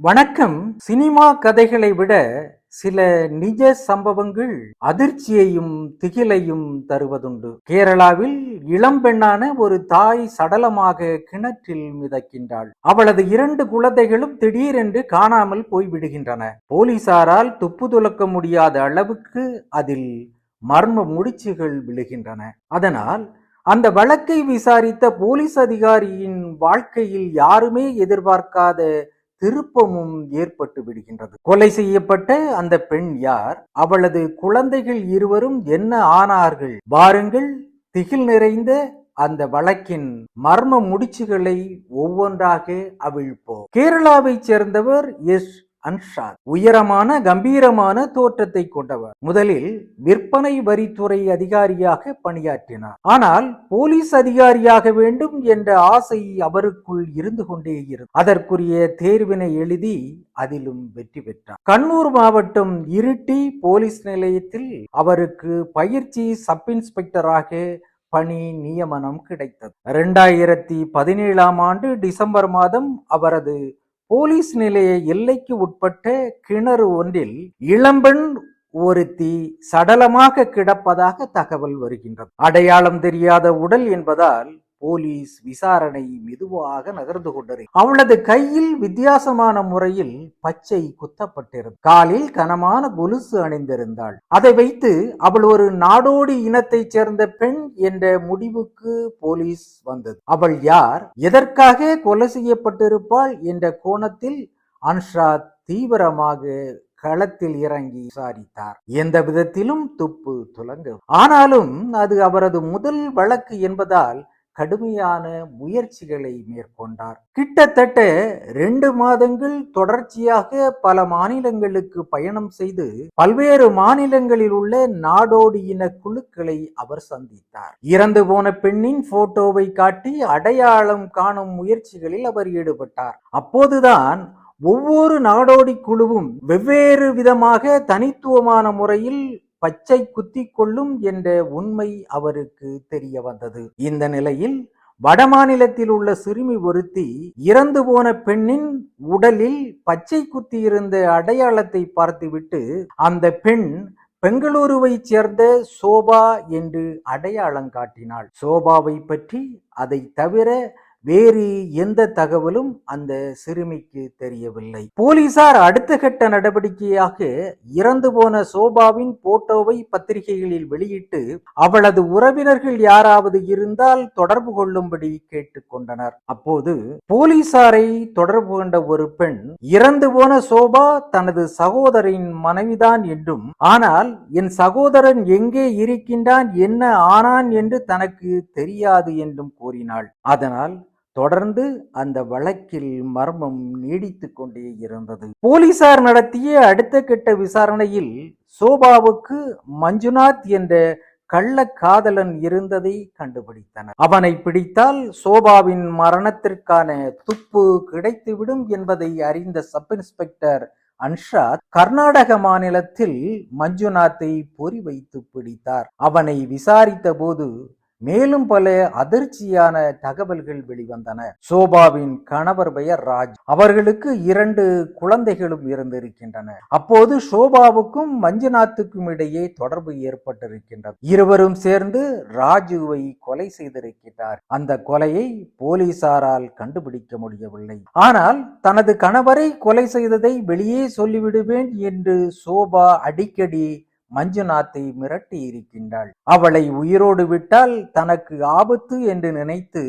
வணக்கம். சினிமா கதைகளை விட சில நிஜ சம்பவங்கள் அதிர்ச்சியையும் திகிலையும் தருவதுண்டு. கேரளாவில் இளம்பெண்ணான ஒரு தாய் சடலமாக கிணற்றில் மிதக்கின்றாள். அவளது 2 குழந்தைகளும் திடீரென்று காணாமல் போய்விடுகின்றன. போலீசாரால் துப்பு துலக்க முடியாத அளவுக்கு அதில் மர்ம முடிச்சுகள் விழுகின்றன. அதனால் அந்த வழக்கை விசாரித்த போலீஸ் அதிகாரியின் வாழ்க்கையில் யாருமே எதிர்பார்க்காத திருப்பமும் ஏற்பட்டு விடுகின்றது. கொலை செய்யப்பட்ட அந்த பெண் யார்? அவளது குழந்தைகள் இருவரும் என்ன ஆனார்கள்? வாருங்கள், திகில் நிறைந்த அந்த வழக்கின் மர்ம முடிச்சுகளை ஒவ்வொன்றாக அவிழ்ப்போம். கேரளாவைச் சேர்ந்தவர் அன்ஷாத். உயரமான கம்பீரமான தோற்றத்தை கொண்டவர். முதலில் விற்பனை வரித்துறை அதிகாரியாக பணியாற்றினார். ஆனால் போலீஸ் அதிகாரியாக வேண்டும் என்ற ஆசை அவருக்குள் இருந்து கொண்டே இருந்தது. அதற்குரிய தேர்வினை எழுதி அதிலும் வெற்றி பெற்றார். கண்ணூர் மாவட்டம் இருட்டி போலீஸ் நிலையத்தில் அவருக்கு பயிற்சி சப் இன்ஸ்பெக்டராக பணி நியமனம் கிடைத்தது. 2017 டிசம்பர் மாதம் அவரது போலீஸ் நிலைய எல்லைக்கு உட்பட்ட கிணறு ஒன்றில் இளம்பெண் ஒருத்தி சடலமாக கிடப்பதாக தகவல் வருகின்றது. அடையாளம் தெரியாத உடல் என்பதால் போலீஸ் விசாரணை மெதுவாக நகர்ந்து கொண்டது. அவளது கையில் வித்தியாசமான முறையில் பச்சை குத்தப்பட்டிருந்தது. காலில் கனமான கொலுசு அணிந்திருந்தாள். அதை வைத்து அவள் ஒரு நாடோடி இனத்தைச் சேர்ந்த பெண் என்ற முடிவுக்கு போலீஸ் வந்தது. அவள் யார், எதற்காக கொலை செய்யப்பட்டிருப்பாள் என்ற கோணத்தில் அன்ஷாத் தீவிரமாக களத்தில் இறங்கி விசாரித்தார். எந்த விதத்திலும் துப்பு துலங்க. ஆனாலும் அது அவரது முதல் வழக்கு என்பதால் கடுமையான முயற்சிகளை மேற்கொண்டார். கிட்டத்தட்ட 2 மாதங்கள் தொடர்ச்சியாக பல மாநிலங்களுக்கு பயணம் செய்து பல்வேறு மாநிலங்களில் உள்ள நாடோடி இன குழுக்களை அவர் சந்தித்தார். இறந்து போன பெண்ணின் போட்டோவை காட்டி அடையாளம் காணும் முயற்சிகளில் அவர் ஈடுபட்டார். அப்போதுதான் ஒவ்வொரு நாடோடி குழுவும் வெவ்வேறு விதமாக தனித்துவமான முறையில் பச்சை குத்தி கொள்ளும் என்ற உண்மை அவருக்கு தெரிய வந்தது. இந்த நிலையில் வடமாநிலத்தில் உள்ள சிறுமி ஒருத்தி இறந்து போன பெண்ணின் உடலில் பச்சை குத்தி இருந்த அடையாளத்தை பார்த்துவிட்டு அந்த பெண் பெங்களூருவை சேர்ந்த சோபா என்று அடையாளம் காட்டினாள். சோபாவை பற்றி அதை தவிர வேறு எந்த தகவலும் அந்த சிறுமிக்கு தெரியவில்லை. போலீசார் அடுத்த கட்ட நடவடிக்கையாக இறந்து போன சோபாவின் போட்டோவை பத்திரிகைகளில் வெளியிட்டு அவளது உறவினர்கள் யாராவது இருந்தால் தொடர்பு கொள்ளும்படி கேட்டுக்கொண்டனர். அப்போது போலீசாரை தொடர்பு கொண்ட ஒரு பெண், இறந்து போன சோபா தனது சகோதரின் மனைவிதான் என்றும், ஆனால் என் சகோதரன் எங்கே இருக்கின்றான், என்ன ஆனான் என்று தனக்கு தெரியாது என்றும் கூறினாள். அதனால் தொடர்ந்து அந்த வழக்கில் மர்மம் நீடித்து கொண்டே இருந்தது. போலீசார் நடத்திய அடுத்த கட்ட விசாரணையில் சோபாவுக்கு மஞ்சுநாத் என்ற கள்ள காதலன் இருந்ததை கண்டுபிடித்தனர். அவனை பிடித்தால் சோபாவின் மரணத்திற்கான துப்பு கிடைத்துவிடும் என்பதை அறிந்த சப் இன்ஸ்பெக்டர் அன்ஷாத் கர்நாடக மாநிலத்தில் மஞ்சுநாத்தை பொறி வைத்து பிடித்தார். அவனை விசாரித்த போது மேலும் பல அதிர்ச்சியான தகவல்கள் வெளிவந்தன. சோபாவின் கணவர் பெயர் ராஜ். அவர்களுக்கு 2 குழந்தைகளும் இருந்திருக்கின்றன. அப்போது சோபாவுக்கும் மஞ்சுநாத்துக்கும் இடையே தொடர்பு ஏற்பட்டிருக்கின்றது. இருவரும் சேர்ந்து ராஜுவை கொலை செய்திருக்கிறார். அந்த கொலையை போலீசாரால் கண்டுபிடிக்க முடியவில்லை. ஆனால் தனது கணவரை கொலை செய்ததை வெளியே சொல்லிவிடுவேன் என்று சோபா அடிக்கடி மஞ்சுநாத்தை மிரட்டி இருக்கின்றாள். அவளை உயிரோடு விட்டால் தனக்கு ஆபத்து என்று நினைத்து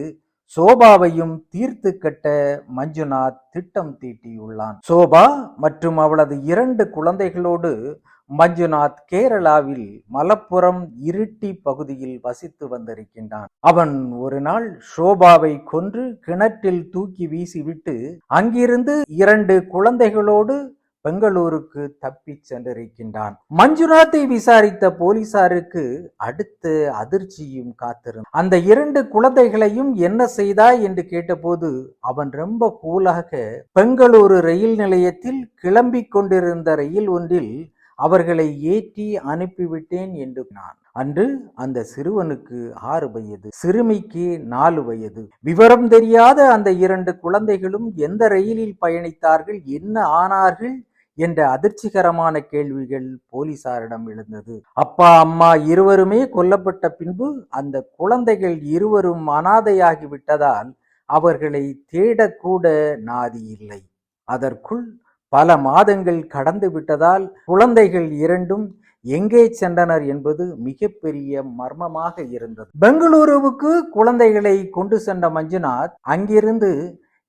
சோபாவையும் தீர்த்து கட்ட மஞ்சுநாத் திட்டம் தீட்டியுள்ளான். சோபா மற்றும் அவளது 2 குழந்தைகளோடு மஞ்சுநாத் கேரளாவில் மலப்புரம் இருட்டி பகுதியில் வசித்து வந்திருக்கின்றான். அவன் ஒரு நாள் சோபாவை கொன்று கிணற்றில் தூக்கி வீசிவிட்டு அங்கிருந்து 2 குழந்தைகளோடு பெங்களூருக்கு தப்பி சென்றிருக்கின்றான். மஞ்சுநாத்தை விசாரித்த போலீசாருக்கு அடுத்த அதிர்ச்சியும் காத்திருந்தான். அந்த 2 குழந்தைகளையும் என்ன செய்தாய் என்று கேட்டபோது அவன் ரொம்ப கூலாக பெங்களூரு ரயில் நிலையத்தில் கிளம்பி கொண்டிருந்த ரயில் ஒன்றில் அவர்களை ஏற்றி அனுப்பிவிட்டேன் என்று நான். அன்று அந்த சிறுவனுக்கு 6 வயது, சிறுமிக்கு 4 வயது. விவரம் தெரியாத அந்த 2 குழந்தைகளும் எந்த ரயிலில் பயணித்தார்கள், என்ன ஆனார்கள் என்ற அதிர்ச்சிகரமான கேள்விகள் போலீசாரிடம் எழுந்தது. அப்பா அம்மா இருவருமே கொல்லப்பட்ட பின்பு அந்த குழந்தைகள் இருவரும் அனாதையாகி விட்டதால் அவர்களை தேடக்கூட நாதி இல்லை. அதற்குள் பல மாதங்கள் கடந்து விட்டதால் குழந்தைகள் இரண்டும் எங்கே சென்றனர் என்பது மிகப்பெரிய மர்மமாக இருந்தது. பெங்களூருவுக்கு குழந்தைகளை கொண்டு சென்ற மஞ்சுநாத் அங்கிருந்து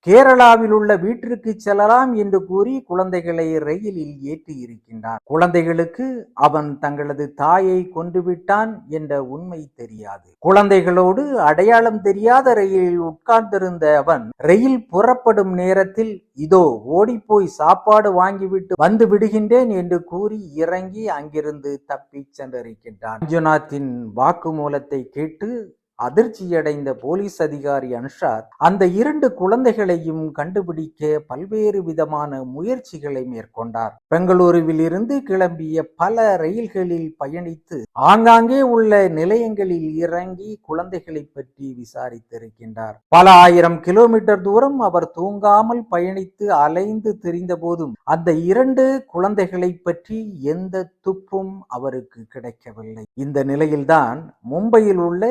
கேரளாவில் உள்ள வீட்டிற்கு செல்லலாம் என்று கூறி குழந்தைகளை ரயிலில் ஏற்றி இருக்கின்றான். குழந்தைகளுக்கு அவன் தங்களது தாயை கொன்றுவிட்டான் என்ற உண்மை தெரியாது. குழந்தைகளோடு அடையாளம் தெரியாத ரயிலில் உட்கார்ந்திருந்த அவன் ரயில் புறப்படும் நேரத்தில் இதோ ஓடிப்போய் சாப்பாடு வாங்கிவிட்டு வந்து விடுகின்றேன் என்று கூறி இறங்கி அங்கிருந்து தப்பி சென்றிருக்கின்றான். மஞ்சுநாத்தின் வாக்குமூலத்தை கேட்டு அதிர்ச்சியடைந்த போலீஸ் அதிகாரி அன்ஷாத் அந்த 2 குழந்தைகளையும் கண்டுபிடிக்க பல்வேறு விதமான முயற்சிகளை மேற்கொண்டார். பெங்களூருவில் இருந்து கிளம்பிய பல ரயில்களில் பயணித்து ஆங்காங்கே உள்ள நிலையங்களில் இறங்கி குழந்தைகளை பற்றி விசாரித்திருக்கின்றார். பல ஆயிரம் கிலோமீட்டர் தூரம் அவர் தூங்காமல் பயணித்து அலைந்து திரிந்த போதும் அந்த 2 குழந்தைகளை பற்றி எந்த துப்பும் அவருக்கு கிடைக்கவில்லை. இந்த நிலையில்தான் மும்பையில் உள்ள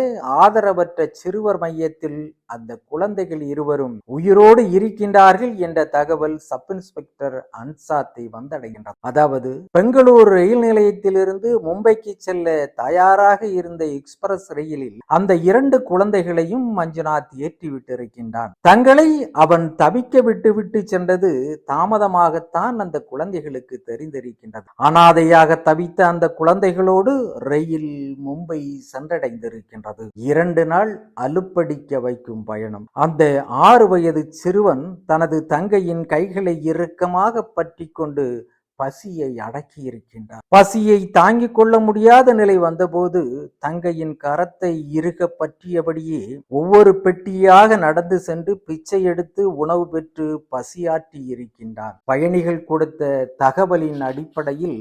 ஆதரவற்ற சிறுவர் மையத்தில் அந்த குழந்தைகள் இருவரும் உயிரோடு இருக்கின்றார்கள் என்ற தகவல் சப் இன்ஸ்பெக்டர் அன்சாத்தை வந்தடைகின்றது. அதாவது பெங்களூரு ரயில் நிலையத்திலிருந்து மும்பைக்கு செல்ல தயாராக இருந்த எக்ஸ்பிரஸ் ரயிலில் அந்த 2 குழந்தைகளையும் மஞ்சுநாத் ஏற்றிவிட்டிருக்கின்றான். தங்களை அவன் தவிக்க விட்டு சென்றது தாமதமாகத்தான் அந்த குழந்தைகளுக்கு தெரிந்திருக்கின்றது. அனாதையாக தவித்த அந்த குழந்தைகளோடு ரயில் மும்பை சென்றடைந்திருக்கின்றது. 2 நாள் அலுப்படிக்க வைக்கும் பயணம். அந்த 6 வயது சிறுவன் தனது தங்கையின் கைகளை இறுக்கமாக பற்றி கொண்டு பசியை அடக்கி இருக்கின்றார். பசியை தாங்கிக் கொள்ள முடியாத நிலை வந்தபோது தங்கையின் கரத்தை இறுக பற்றியபடியே ஒவ்வொரு பெட்டியாக நடந்து சென்று பிச்சை எடுத்து உணவு பெற்று பசியாற்றி இருக்கின்றார். பயணிகள் கொடுத்த தகவலின் அடிப்படையில்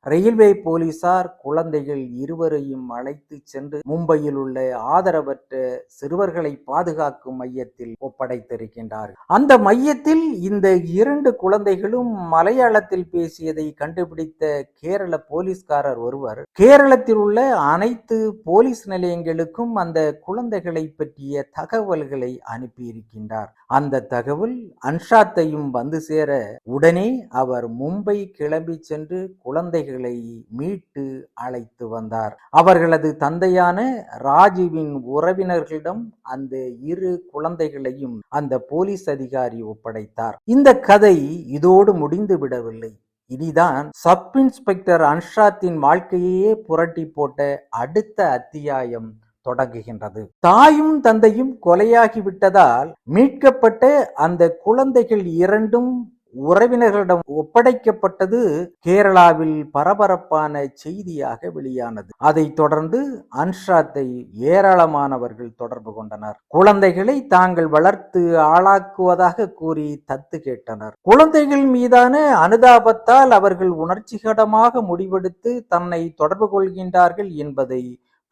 ரயில்வே போலீசார் குழந்தைகள் இருவரையும் அழைத்து சென்று மும்பையில் உள்ள ஆதரவற்ற சிறுவர்களை பாதுகாக்கும் மையத்தில் ஒப்படைத்திருக்கின்றார்கள். அந்த மையத்தில் இந்த 2 குழந்தைகளும் மலையாளத்தில் பேசியதை கண்டுபிடித்த கேரள போலீஸ்காரர் ஒருவர் கேரளத்தில் உள்ள அனைத்து போலீஸ் நிலையங்களுக்கும் அந்த குழந்தைகளை பற்றிய தகவல்களை அனுப்பியிருக்கின்றார். அந்த தகவல் அன்ஷாத்தையும் வந்து சேர உடனே அவர் மும்பை கிளம்பி சென்று குழந்தைகள் மீட்டு அழைத்து வந்தார். அவர்களது தந்தையான ராஜுவின் உறவினர்களிடம் அந்த 2 குழந்தைகளையும் அந்த போலீஸ் அதிகாரி ஒப்படைத்தார். இந்த கதை இதோடு முடிந்து விடவில்லை. இனிதான் சப் இன்ஸ்பெக்டர் அன்ஷாத்தின் வாழ்க்கையே புரட்டி போட்ட அடுத்த அத்தியாயம் தொடங்குகின்றது. தாயும் தந்தையும் கொலையாகி விட்டதால் மீட்கப்பட்ட அந்த குழந்தைகள் 2ம் உறவினர்களிடம் ஒப்படைக்கப்பட்டது கேரளாவில் பரபரப்பான செய்தியாக வெளியானது. அதைத் தொடர்ந்து அன்ஷாத்தை ஏராளமானவர்கள் தொடர்பு கொண்டனர். குழந்தைகளை தாங்கள் வளர்த்து ஆளாக்குவதாக கூறி தத்து கேட்டனர். குழந்தைகள் மீதான அனுதாபத்தால் அவர்கள் உணர்ச்சிகரமாக முடிவெடுத்து தன்னை தொடர்பு கொள்கின்றார்கள் என்பதை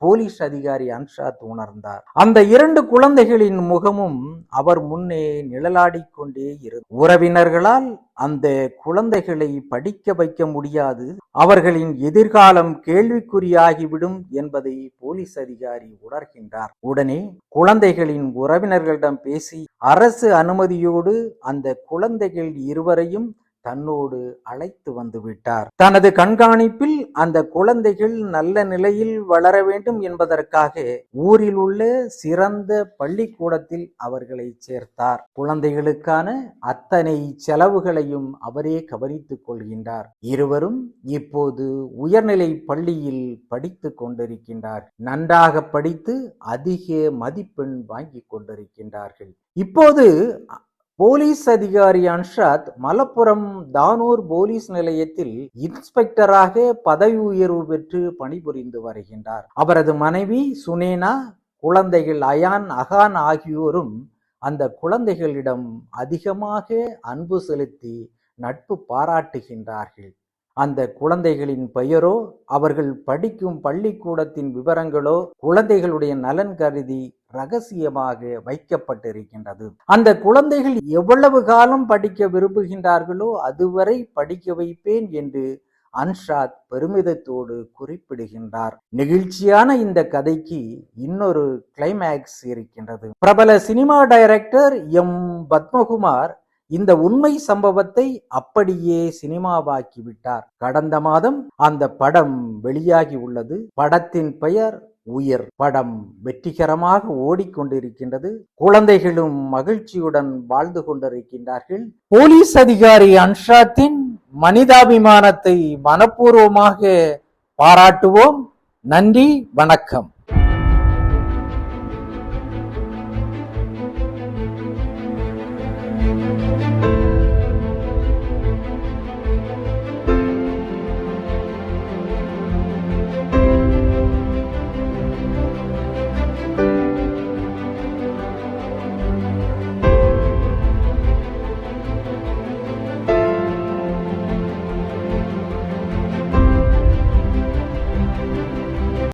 போலீஸ் அதிகாரி அன்ஷாத் உணர்ந்தார். அந்த 2 குழந்தைகளின் முகமும் அவர் முன்னே நிழலாடிக்கொண்டே இருந்தது. உறவினர்களால் அந்த குழந்தைகளை படிக்க வைக்க முடியாது, அவர்களின் எதிர்காலம் கேள்விக்குறியாகிவிடும் என்பதை போலீஸ் அதிகாரி உணர்கின்றார். உடனே குழந்தைகளின் உறவினர்களிடம் பேசி அரசு அனுமதியோடு அந்த குழந்தைகள் இருவரையும் தன்னோடு அழைத்து வந்து விட்டார். தனது கண்காணிப்பில் அந்த குழந்தைகள் நல்ல நிலையில் வளர வேண்டும் என்பதற்காக ஊரில் உள்ள சிறந்த பள்ளிக்கூடத்தில் அவர்களை சேர்த்தார். குழந்தைகளுக்கான அத்தனை செலவுகளையும் அவரே கவனித்துக் கொள்கின்றார். இருவரும் இப்போது உயர்நிலை பள்ளியில் படித்து கொண்டிருக்கின்றார். நன்றாக படித்து அதிக மதிப்பெண் வாங்கி கொண்டிருக்கின்றார்கள். இப்போது போலீஸ் அதிகாரி அன்ஷாத் மலப்புரம் தானூர் போலீஸ் நிலையத்தில் இன்ஸ்பெக்டராக பதவி உயர்வு பெற்று பணிபுரிந்து வருகின்றார். அவரது மனைவி சுனேனா, குழந்தைகள் அயான், அகான் ஆகியோரும் அந்த குழந்தைகளிடம் அதிகமாக அன்பு செலுத்தி நட்பு பாராட்டுகின்றார்கள். அந்த குழந்தைகளின் பெயரோ அவர்கள் படிக்கும் பள்ளிக்கூடத்தின் விவரங்களோ குழந்தைகளுடைய நலன் கருதி ரகசியமாக வைக்கப்பட்டிருக்கின்றது. அந்த குழந்தைகள் எவ்வளவு காலம் படிக்க விரும்புகின்றார்களோ அதுவரை படிக்க வைப்பேன் என்று அன்ஷாத் பெருமிதத்தோடு குறிப்பிடுகின்றார். நெகிழ்ச்சியான இந்த கதைக்கு இன்னொரு கிளைமேக்ஸ் இருக்கின்றது. பிரபல சினிமா டைரக்டர் எம் பத்மகுமார் இந்த உண்மை சம்பவத்தை அப்படியே சினிமாவாக்கி விட்டார். கடந்த மாதம் அந்த படம் வெளியாகி உள்ளது. படத்தின் பெயர் உயிர். படம் வெற்றிகரமாக ஓடிக்கொண்டிருக்கின்றது. குழந்தைகளும் மகிழ்ச்சியுடன் வாழ்ந்து கொண்டிருக்கின்றார்கள். போலீஸ் அதிகாரி அன்ஷாத்தின் மனிதாபிமானத்தை மனப்பூர்வமாக பாராட்டுவோம். நன்றி, வணக்கம்.